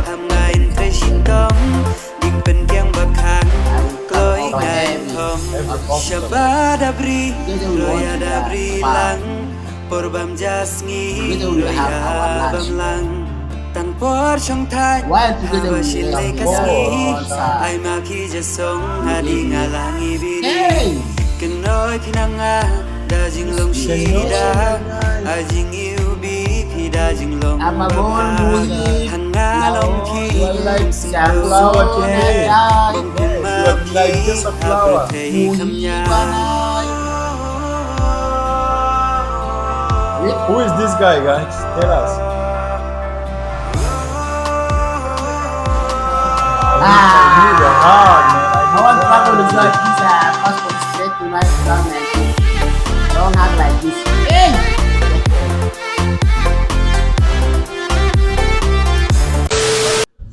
ทำงานเคยชินกองยิ่งเป็นเกียงบักคังกลอยงานทองชบาดาบรีรอยดาบรีลังPorbam jasngi roya bamlang tan por chong thai ha shile kasngi ai ma khi jasong hadi ngalangi bidi kenoi pinanga da jing long shida ai jing yu bi khi da jing long hanga long khi sang flower today like just a flower Who is this guy, guys? Tell us. I want to travel with my visa passport straight to my government. Don't act like this. Hey!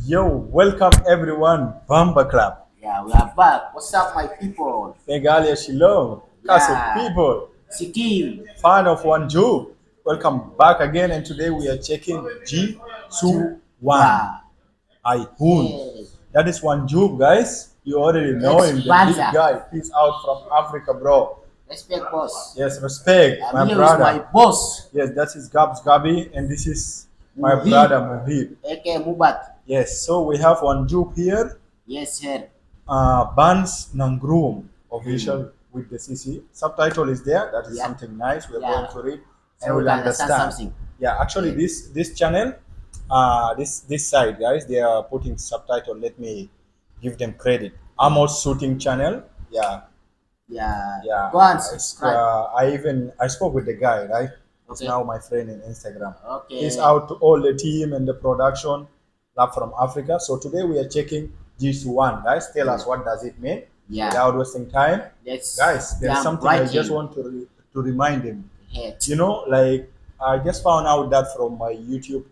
Yo, welcome everyone. Bamba Club. Yeah, we are back. What's up, my people? Meghalaya, Shillong. Khasi people. Suting. Fan of Wanjop. Welcome back again, and today we are checking Suwan. That is Wanjop, guys. You already know him, the Banz. big guy. He's out from Africa, bro. Respect, boss. Yes, respect, my Here is brother. my boss. Yes, that is Gabsgabitv, and this is my brother Mahib. AK Mubat. Yes, so we have Wanjop here. Yes, sir. Banz Nongrum, official with the CC. Subtitle is there. That is something nice. We're going to read and we'll understand. Something. Yeah, actually, this channel, this side, guys, they are putting subtitle. Let me give them credit. Amos Suting channel. Yeah. Go on, subscribe. I spoke with the guy, right? He's Okay. now my friend in Instagram. Okay. He's out to all the team and the production lab from Africa. So today we are checking Suwan, guys. Tell us what does it mean? Yeah. Without wasting time, Let's guys. There's something I just want to remind him. head. You know, like I just found out that from my YouTube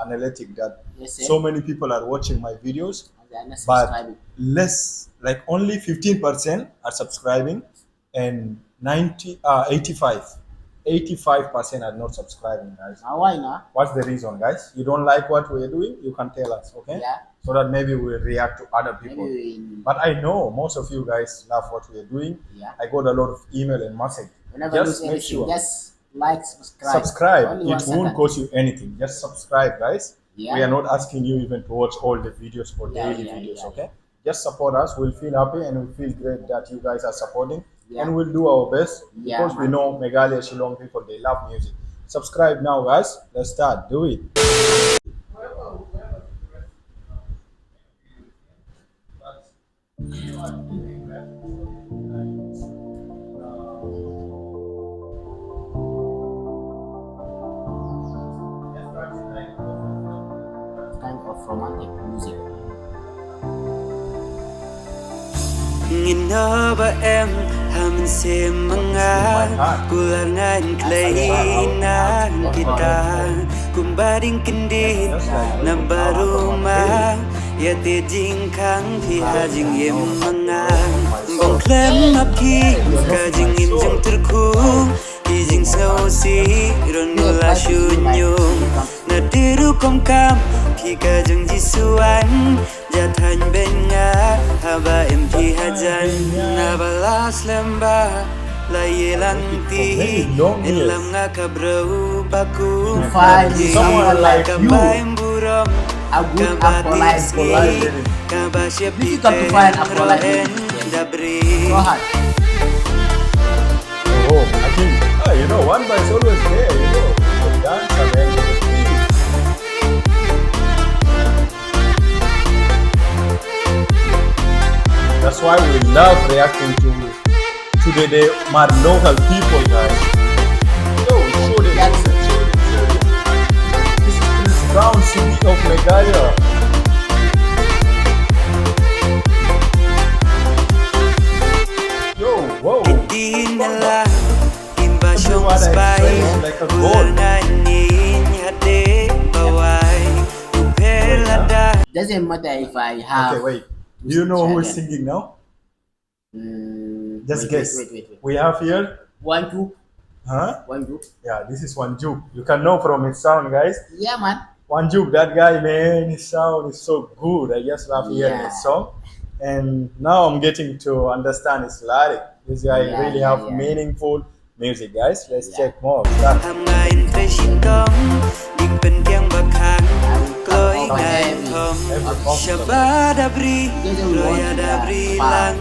analytic that Yes, sir. so many people are watching my videos, And then but subscribe. less, like only 15% are subscribing, and 85% are not subscribing, guys. Now, why not? What's the reason, guys? You don't like what we're doing? You can tell us, okay? Yeah. So that maybe we'll react to other people. Maybe But I know most of you guys love what we're doing. Yeah. I got a lot of email and message. Whenever Just you make do sure. anything, just like, subscribe. Subscribe. Only It 1 won't second. cost you anything. Just subscribe, guys. Yeah. We are not asking you even to watch all the videos or daily videos, okay? Just support us. We'll feel happy and we'll feel great that you guys are supporting. Yeah. And we'll do our best Yeah, because we man. know Meghalaya, Shillong people, they love music. Subscribe now, guys. Let's start. Do it. Kind of romantic music. nghìn hơ ba em ham xem manga kulangan clay na kita kumbading kindi na baruma ya te jing khang phi ha jing em manga bong klem ap ki ka jing im jang terku ki jing sao si ron la shunyung na diru kom kam ki ka jang ji suan ja thành bên ngã haba em thi hajan na balas lamba la yelang ti en lam nga kabrau baku Find someone like you. em burong A good polite. kaba siya Difficult to find a polite. dabri Go ahead. Oh, I think, you know, one by is always there, you know. The dancer, man. That's why we love reacting to the my local people, guys. Yo, show them, show them. This is Prince Brown city of Meghalaya. Yo, whoa. di na lang imba siyong What I spy express like a gold. ulanin hati baway upelada Doesn't matter if I have. Okay, wait. Do you know who is singing now? Just Wait, guess. Wait. We have here, One group. huh? One group. Yeah, this is Wanjop. You can know from its sound, guys. Yeah, man. Wanjop, that guy, man, his sound is so good. I just love hearing Yeah. his song. And now I'm getting to understand his lyric. This guy Yeah, really yeah, have yeah. meaningful music, guys. Let's Yeah. check more. Start. Hàm ngài thấy xin công Đi bên kiang bạc hàng Lối Every- ngài thông every- Shabba dabri Because we want Roya to dabri have lang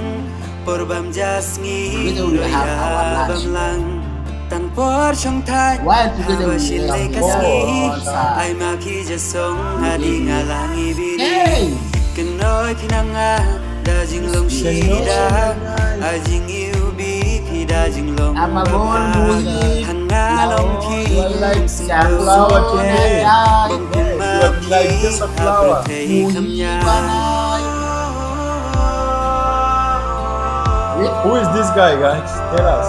Porbam jasngi Because we have our Roya lunch. bam lang Tan por trong thai While together Haba we shilay have kasi more. Ay maki jasong Hadi nga lang ibiri Hey! Kanoy pinanga Dajing long shida Ajing iubi Pida jing long I'm a born music. Hangalong ki You are like flower today. You are like just a flower. Who is this guy, guys? Tell us.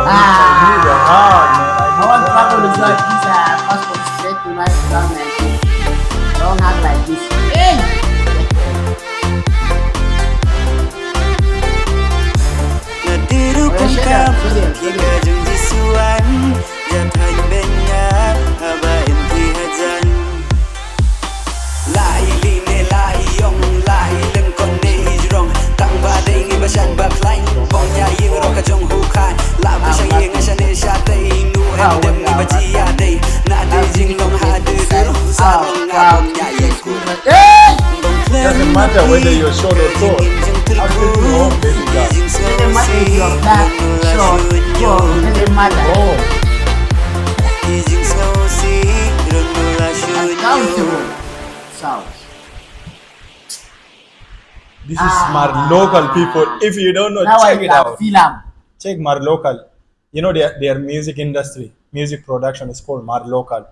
I need a heart, man. I want to travel with like this passport straight to my 2019. Don't act like this. Hey! Nadiru kung kam Tiga jeng di Suwan Jatay benya Haba inti hajan Lai li ne lai yong Lai leng kon ne hijrong Tang ba day ngi ba shan ba klain Bong ya ying ro ka jong hu khai La ba shang ying shan ne sha tay Nu em dem ngi ba ji ya day Na de jing long ha de dur Sa rong nga bong ya ying ku Hey! Doesn't matter whether you're short or tall. I'll take you home, baby girl. Doesn't matter if you're black, short, tall, doesn't matter. Oh, Uncountable sounds. this is my local people. If you don't know, Now I check it can out. feel them. Check Mar Local. You know their music industry, music production is called Mar Local,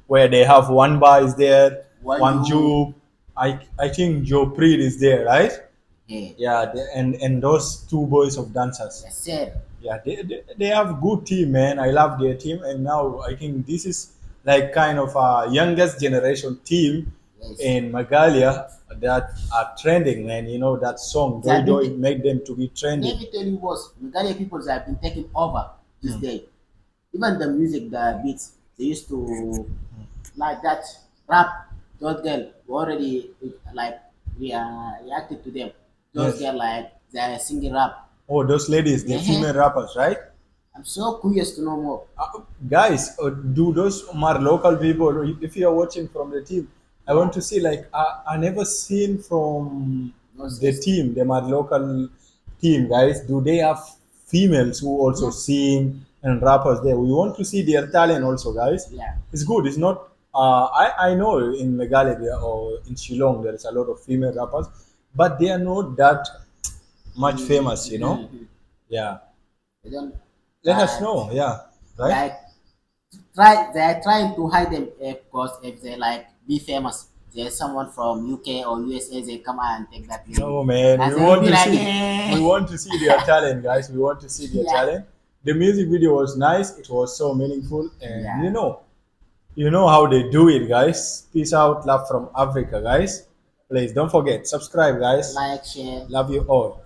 where they have one bar is there, One one Ju- Ju. I think Joe Preet is there, right? Yeah, Yeah, and those two boys of dancers. that's it. Yeah, they have good team, man. I love their team, and now I think this is like kind of a youngest generation team Yes. in Meghalaya that are trending, man. You know that song Doi That Doi big- make them to be Let trending. me tell you what, Meghalaya people have been taking over this day. Even the music, the beats, they used to like that rap. Those girls already like we reacted to them. Those Yes. girls like they're singing rap. Oh, those ladies, the Mhm. female rappers, right? I'm so curious to know more. Guys, do those Mar local people? If you are watching from the team, I want to see like I never seen from Those the guys. team, the Mar local team, guys. Do they have females who also sing and rappers there? We want to see their talent also, guys. Yeah. It's good. It's not. I know in Meghalaya or in Shillong there is a lot of female rappers, but they are not that much famous. You know. Yeah. They don't Let us like- know. Yeah. Right. Like they're trying to hide them because if they like be famous, there's someone from UK or USA they come out and take that name. No man, And we they'll want be to like, see. "Eh." We want to see their talent, guys. We want to see their Yeah. talent. The music video was nice. It was so meaningful, and Yeah. you know how they do it, guys. Peace out, love from Africa, guys. Please don't forget, subscribe, guys. Like, share. Love you all.